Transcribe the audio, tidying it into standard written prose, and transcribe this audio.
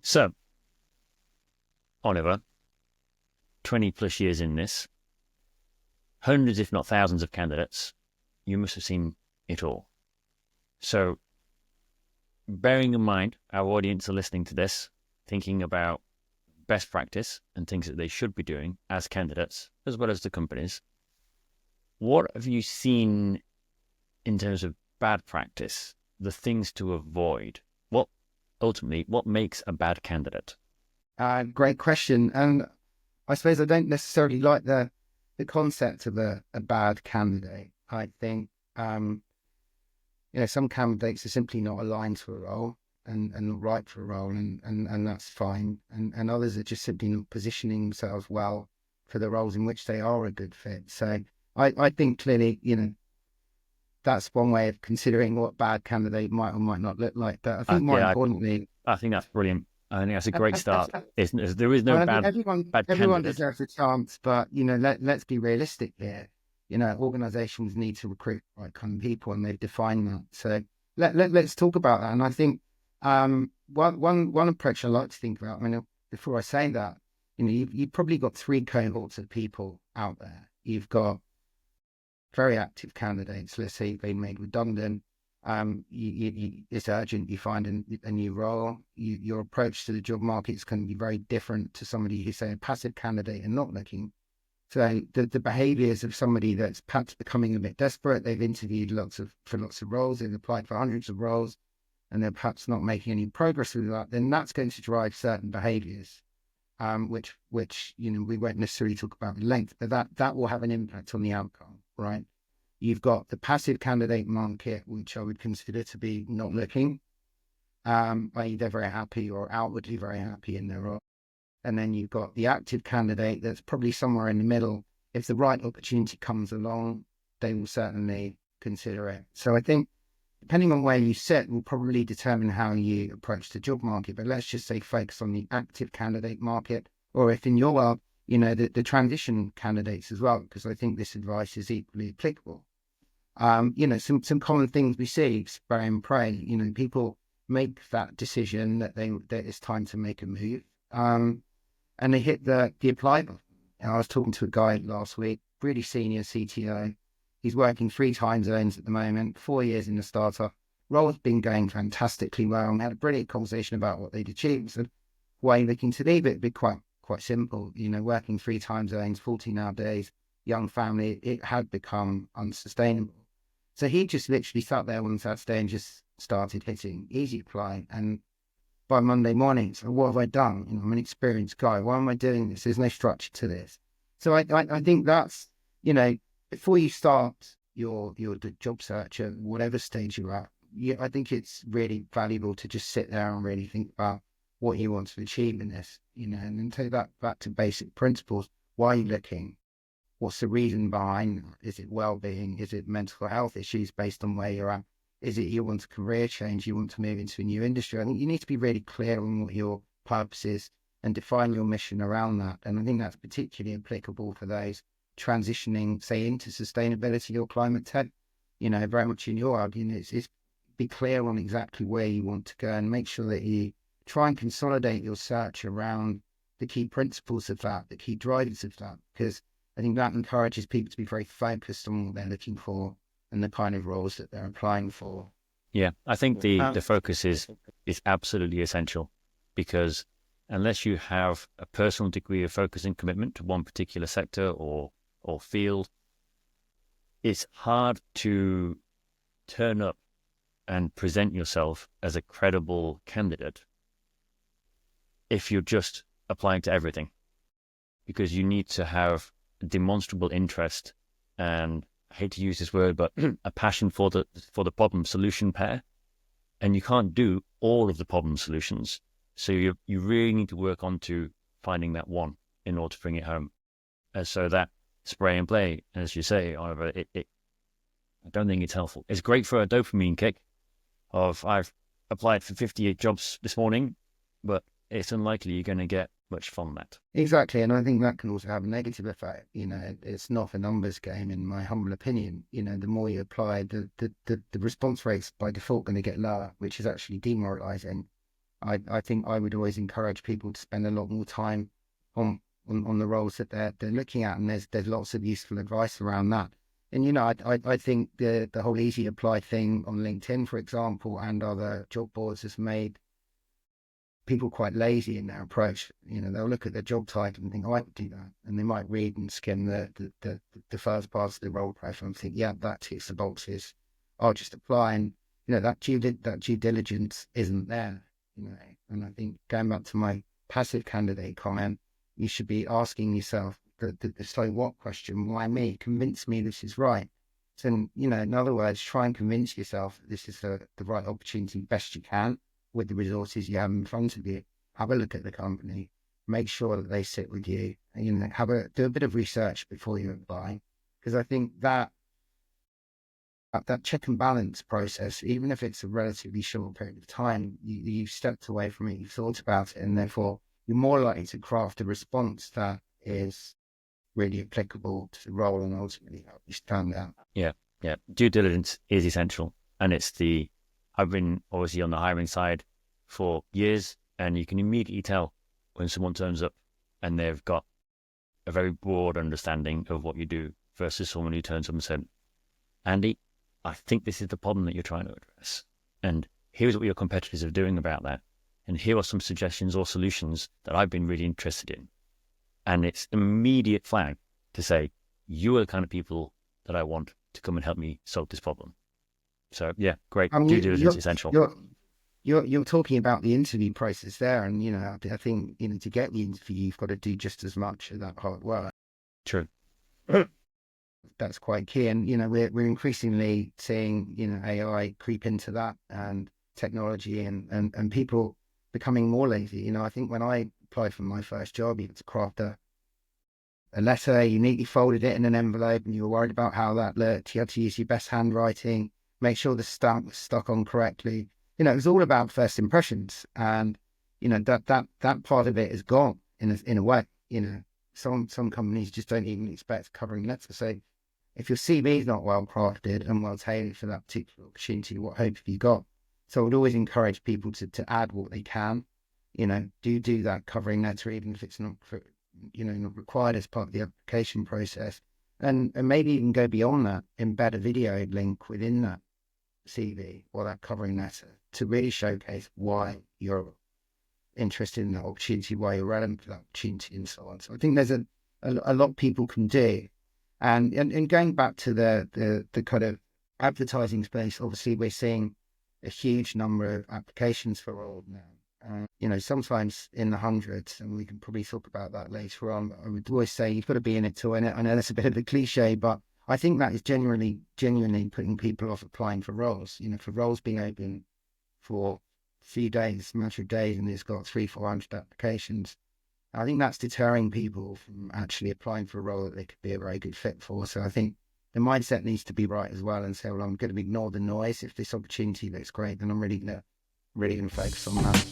So, Oliver, 20 plus years in this, hundreds, if not thousands of candidates, you must have seen it all. So, bearing in mind our audience are listening to this, thinking about best practice and things that they should be doing as candidates, as well as the companies, what have you seen in terms of bad practice, the things to avoid? What makes a bad candidate? Great question. And I suppose I don't necessarily like the concept of a bad candidate. I think, some candidates are simply not aligned to a role and not right for a role, and that's fine. And others are just simply not positioning themselves well for the roles in which they are a good fit. So I think clearly, that's one way of considering what bad candidate might or might not look like. But I think more Yeah, importantly, I think that's brilliant. I think that's a great start. There is no I think bad everyone candidate. deserves a chance, but let's be realistic here. Organizations need to recruit the right kind of people, and they've defined that. So let's talk about that. And I think one approach I like to think about. I mean, before I say that, you've probably got three cohorts of people out there. You've got very active candidates. Let's say you've been made redundant. It's urgent. You find a new role. Your approach to the job market is going to be very different to somebody who's, say, a passive candidate and not looking. So the behaviors of somebody that's perhaps becoming a bit desperate, they've interviewed for lots of roles, they've applied for hundreds of roles, and they're perhaps not making any progress with that, then that's going to drive certain behaviors, which we won't necessarily talk about at length, but that will have an impact on the outcome, right? You've got the passive candidate market, which I would consider to be not looking, i.e. they're very happy or outwardly very happy in their role. And then you've got the active candidate that's probably somewhere in the middle. If the right opportunity comes along, they will certainly consider it. So I think depending on where you sit will probably determine how you approach the job market. But let's just say focus on the active candidate market, or if in your world, the transition candidates as well, because I think this advice is equally applicable. Some common things we see, spray and pray. People make that decision that it's time to make a move, and they hit the apply button. I was talking to a guy last week, really senior CTO. He's working 3 time zones at the moment, 4 years in the startup. Role's been going fantastically well. And we had a brilliant conversation about what they'd achieved. So why looking to leave it? It'd be quite simple. Working 3 time zones, 14-hour days, young family, it had become unsustainable. So he just literally sat there one Saturday and just started hitting easy apply. And by Monday morning, so what have I done? I'm an experienced guy. Why am I doing this? There's no structure to this. So I think that's, before you start your job search at whatever stage you're at, I think it's really valuable to just sit there and really think about what you want to achieve in this, and then take that back to basic principles. Why are you looking? What's the reason behind that? Is it well-being? Is it mental health issues based on where you're at? Is it you want a career change? You want to move into a new industry? I think you need to be really clear on what your purpose is and define your mission around that. And I think that's particularly applicable for those transitioning, say, into sustainability or climate tech. Very much in your argument, it's be clear on exactly where you want to go and make sure that you try and consolidate your search around the key principles of that, the key drivers of that, because I think that encourages people to be very focused on what they're looking for and the kind of roles that they're applying for. Yeah, I think the focus is absolutely essential, because unless you have a personal degree of focus and commitment to one particular sector or field, it's hard to turn up and present yourself as a credible candidate if you're just applying to everything, because you need to have demonstrable interest and, I hate to use this word, but a passion for the problem solution pair. And you can't do all of the problem solutions. So you really need to work on to finding that one in order to bring it home. So that spray and play, as you say, however, I don't think it's helpful. It's great for a dopamine kick of I've applied for 58 jobs this morning, but it's unlikely you're going to get much from that. Exactly. And I think that can also have a negative effect. It's not a numbers game, in my humble opinion. The more you apply, the response rate's by default going to get lower, which is actually demoralizing. I think I would always encourage people to spend a lot more time on on the roles that they're looking at, and there's lots of useful advice around that. And I think the whole easy apply thing on LinkedIn, for example, and other job boards has made people quite lazy in their approach. They'll look at their job title and think, "Oh, I could do that," and they might read and skim the first parts of the role profile and think, "Yeah, that ticks the boxes. I'll just apply." And that due diligence isn't there. And I think going back to my passive candidate comment, you should be asking yourself the so what question. Why me? Convince me this is right. So, in other words, try and convince yourself that this is the right opportunity best you can with the resources you have in front of you. Have a look at the company, make sure that they sit with you, and do a bit of research before you apply. Because I think that check and balance process, even if it's a relatively short period of time, you've stepped away from it, you've thought about it, and therefore you're more likely to craft a response that is really applicable to the role and ultimately help you stand out. Yeah. Due diligence is essential. And I've been obviously on the hiring side for years, and you can immediately tell when someone turns up and they've got a very broad understanding of what you do versus someone who turns up and said, "Andy, I think this is the problem that you're trying to address. And here's what your competitors are doing about that. And here are some suggestions or solutions that I've been really interested in." And it's immediate flag to say, you are the kind of people that I want to come and help me solve this problem. So yeah, great. Due diligence is essential. You're talking about the interview process there, and I think to get the interview, you've got to do just as much of that hard work. True. That's quite key, and we're increasingly seeing AI creep into that, and technology, and people becoming more lazy. I think when I applied for my first job, you had to craft a letter, you neatly folded it in an envelope, and you were worried about how that looked. You had to use your best handwriting, make sure the stamp was stuck on correctly. It was all about first impressions, and that part of it is gone in a way. Some companies just don't even expect covering letters. So if your CV is not well crafted and well tailored for that particular opportunity, what hope have you got? So I would always encourage people to add what they can. Do that covering letter, even if it's not not required as part of the application process, and maybe even go beyond that, embed a video link within that CV or that covering letter to really showcase why you're interested in that opportunity, why you're relevant for that opportunity, and so on. So I think there's a lot people can do. And going back to the kind of advertising space, obviously we're seeing a huge number of applications for roles now. Sometimes in the hundreds, and we can probably talk about that later on. But I would always say you've got to be in it to win it. I know that's a bit of a cliche, but I think that is genuinely putting people off applying for roles. For roles being open for a few days, a matter of days, and it's got 300-400 applications. I think that's deterring people from actually applying for a role that they could be a very good fit for. So I think the mindset needs to be right as well, and say, well, I'm going to ignore the noise. If this opportunity looks great, then I'm really going to focus on that.